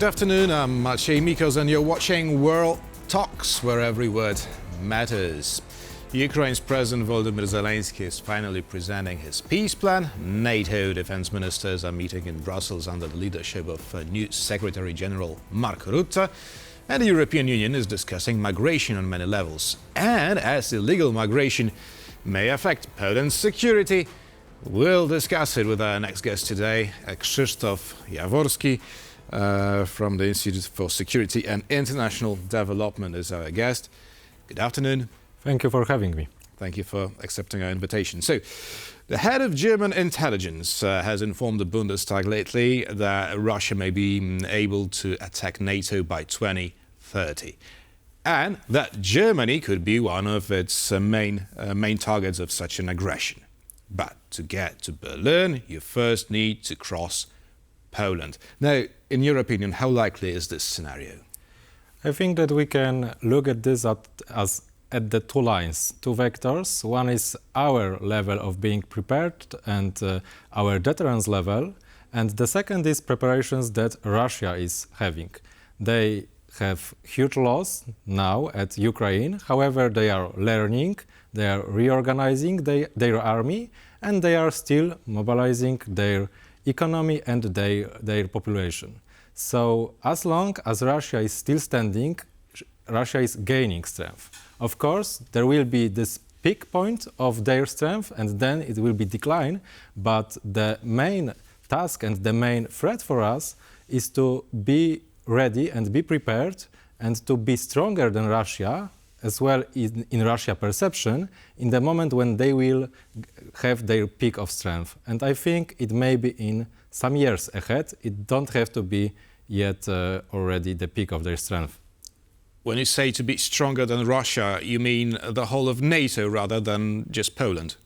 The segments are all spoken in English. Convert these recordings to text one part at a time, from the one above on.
Good afternoon, I'm Maciej Mikos and you're watching World Talks, where every word matters. Ukraine's President Volodymyr Zelensky is finally presenting his peace plan. NATO defense ministers are meeting in Brussels under the leadership of new Secretary General Mark Rutte. And the European Union is discussing migration on many levels. And as illegal migration may affect Poland's security, we'll discuss it with our next guest today, Krzysztof Jaworski. From the Institute for Security and International Development is our guest. Good afternoon. Thank you for having me. Thank you for accepting our invitation. So, the head of German intelligence has informed the Bundestag lately that Russia may be able to attack NATO by 2030. And that Germany could be one of its main targets of such an aggression. But to get to Berlin, you first need to cross Poland. Now, in your opinion, how likely is this scenario? I think that we can look at this as at the two lines, two vectors. One is our level of being prepared and our deterrence level. And the second is preparations that Russia is having. They have huge loss now at Ukraine. However, they are learning, they are reorganizing their army, and they are still mobilizing their economy and their population. So as long as Russia is still standing, Russia is gaining strength. Of course, there will be this peak point of their strength and then it will be decline, but the main task and the main threat for us is to be ready and be prepared and to be stronger than Russia, as well in Russia perception, in the moment when they will have their peak of strength. And I think it may be in some years ahead. It don't have to be yet already the peak of their strength. When you say to be stronger than Russia, you mean the whole of NATO rather than just Poland?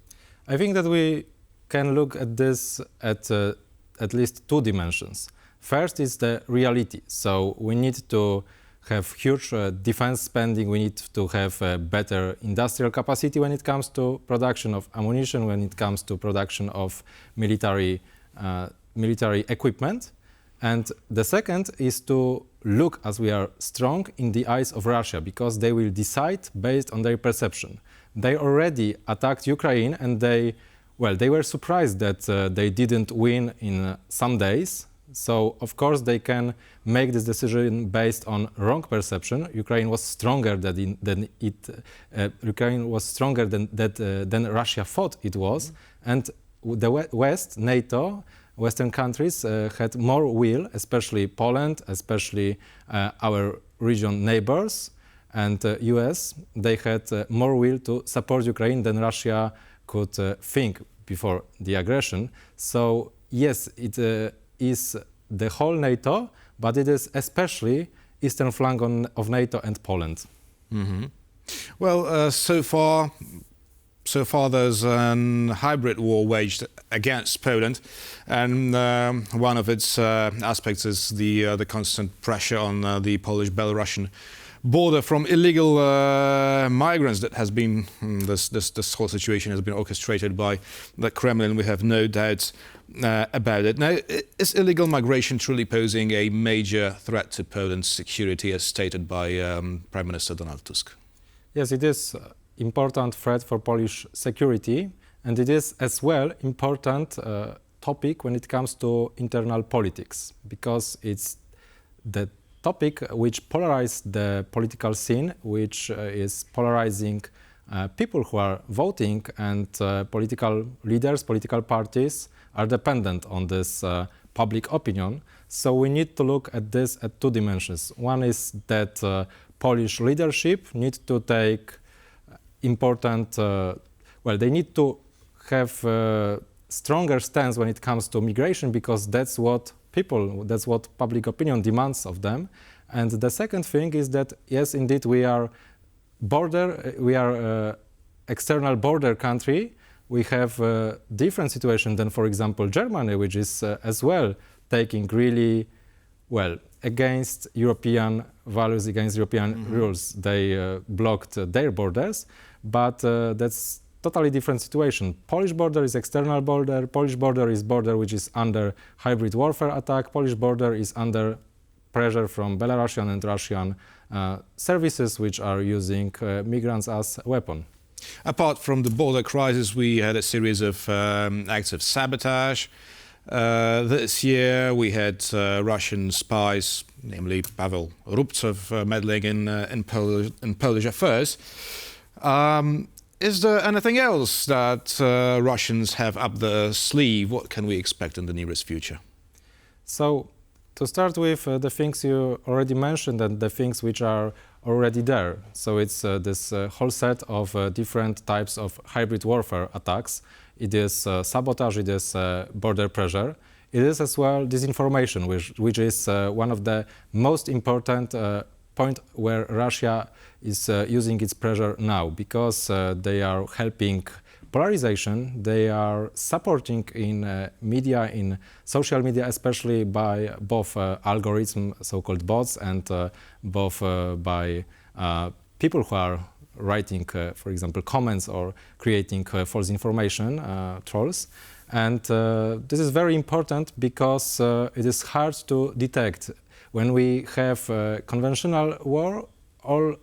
I think that we can look at this at least two dimensions. First is the reality. So we need to have huge defense spending, we need to have better industrial capacity when it comes to production of ammunition, when it comes to production of military equipment. And the second is to look as we are strong in the eyes of Russia, because they will decide based on their perception. They already attacked Ukraine and they were surprised that they didn't win in some days. So, of course, they can make this decision based on wrong perception. Ukraine was stronger than Russia thought it was, and the West, NATO, Western countries had more will, especially Poland, especially our region neighbors, and US. They had more will to support Ukraine than Russia could think before the aggression. So, yes, it is the whole NATO, but it is especially eastern flank of NATO and Poland. Mm-hmm. Well, so far there's a hybrid war waged against Poland, and one of its aspects is the constant pressure on the Polish-Belarusian border from illegal migrants that has been, this whole situation has been orchestrated by the Kremlin. We have no doubts about it. Now, is illegal migration truly posing a major threat to Poland's security, as stated by Prime Minister Donald Tusk? Yes, it is an important threat for Polish security, and it is as well important topic when it comes to internal politics, because it's the topic which polarized the political scene, which is polarizing people who are voting, and political leaders, political parties are dependent on this public opinion. So we need to look at this at two dimensions. One is that Polish leadership needs to take important, they need to have a stronger stance when it comes to migration, because that's what public opinion demands of them. And the second thing is that, yes, indeed, we are external border country. We have a different situation than, for example, Germany, which is as well taking really, against European values, against European rules. They blocked their borders, but that's totally different situation. Polish border is external border. Polish border is border which is under hybrid warfare attack. Polish border is under pressure from Belarusian and Russian services which are using migrants as a weapon. Apart from the border crisis, we had a series of acts of sabotage. This year we had Russian spies, namely Pavel Rubtsov, meddling in Polish affairs. Is there anything else that Russians have up their sleeve? What can we expect in the nearest future? So, to start with the things you already mentioned and the things which are already there. So it's this whole set of different types of hybrid warfare attacks. It is sabotage, it is border pressure. It is as well disinformation, which is one of the most important point where Russia is using its pressure now, because they are helping polarization, they are supporting in media, in social media, especially by both algorithms, so-called bots, and both by people who are writing, for example, comments or creating false information, trolls. And this is very important because it is hard to detect. When we have conventional war, all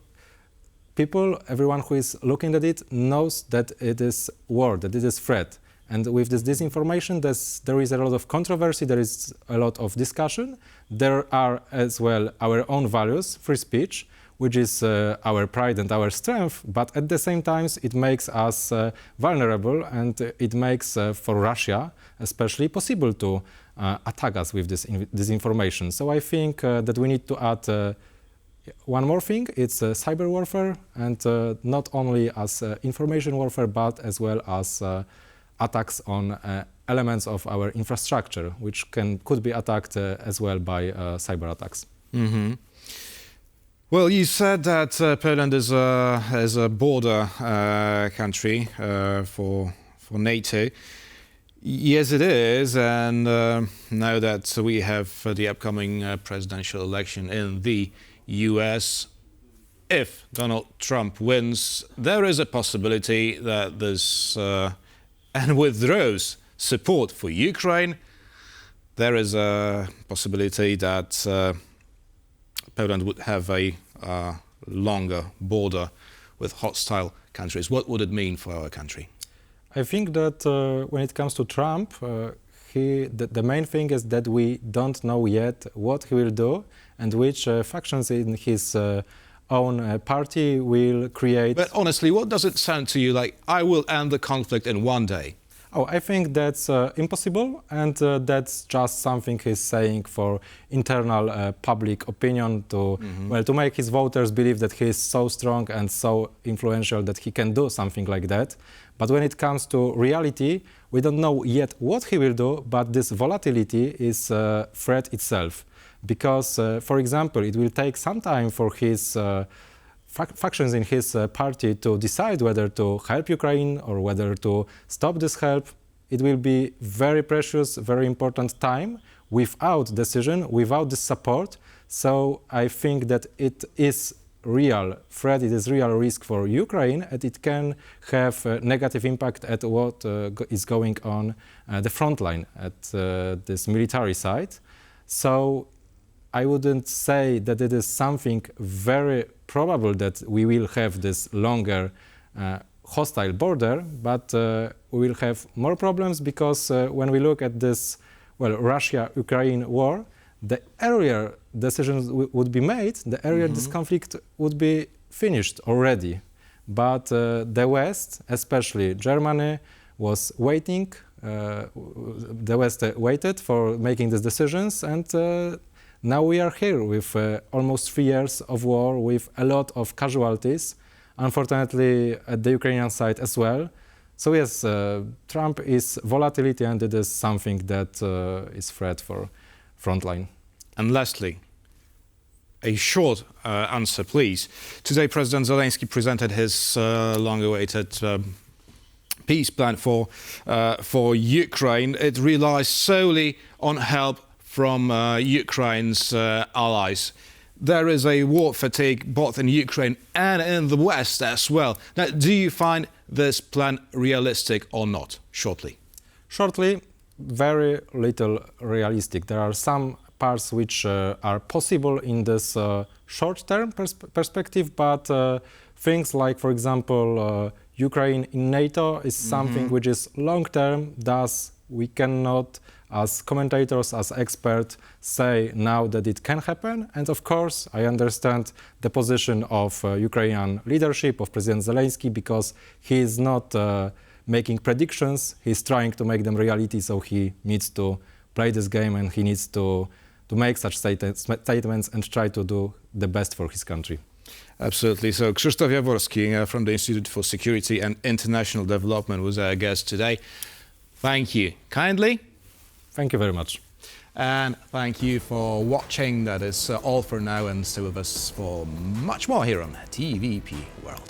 people, everyone who is looking at it knows that it is war, that it is threat. And with this disinformation, there is a lot of controversy, there is a lot of discussion. There are as well our own values, free speech, which is our pride and our strength, but at the same time it makes us vulnerable, and it makes for Russia especially possible to attack us with this disinformation. So I think that we need to add one more thing, it's cyber warfare, and not only as information warfare, but as well as attacks on elements of our infrastructure, which could be attacked as well by cyber attacks. Mm-hmm. Well, you said that Poland is a border country for NATO. Yes, it is, and now that we have the upcoming presidential election in the US, if Donald Trump wins, there is a possibility that this and withdraws support for Ukraine. There is a possibility that Poland would have a longer border with hostile countries. What would it mean for our country? I think that when it comes to Trump, the main thing is that we don't know yet what he will do and which factions in his own party will create. But honestly, what does it sound to you like? I will end the conflict in one day. Oh, I think that's impossible, and that's just something he's saying for internal public opinion to, well, to make his voters believe that he is so strong and so influential that he can do something like that. But when it comes to reality, we don't know yet what he will do, but this volatility is a threat itself. Because, for example, it will take some time for his factions in his party to decide whether to help Ukraine or whether to stop this help. It will be very precious, very important time without decision, without this support. So I think that it is real threat, it is real risk for Ukraine, and it can have a negative impact at what is going on the front line, at this military side. So I wouldn't say that it is something very probable that we will have this longer hostile border, but we will have more problems because when we look at this, well, Russia-Ukraine war, the earlier decisions would be made, the earlier this conflict would be finished already. But the West, especially Germany, was waiting, the West waited for making these decisions, and now we are here with almost 3 years of war, with a lot of casualties, unfortunately at the Ukrainian side as well. So yes, Trump is volatility, and it is something that is threat for frontline. And lastly, a short answer, please. Today, President Zelensky presented his long-awaited peace plan for Ukraine. It relies solely on help from Ukraine's allies. There is a war fatigue both in Ukraine and in the West as well. Now, do you find this plan realistic or not? Shortly. Shortly, very little realistic. There are some parts which are possible in this short-term perspective, but things like, for example, Ukraine in NATO is something which is long-term, thus we cannot, as commentators, as experts, say now that it can happen. And of course, I understand the position of Ukrainian leadership, of President Zelensky, because he is not making predictions, he's trying to make them reality, so he needs to play this game and he needs to make such statements and try to do the best for his country. Absolutely. So Krzysztof Jaworski from the Institute for Security and International Development was our guest today. Thank you kindly. Thank you very much. And thank you for watching. That is all for now, and stay with us for much more here on TVP World.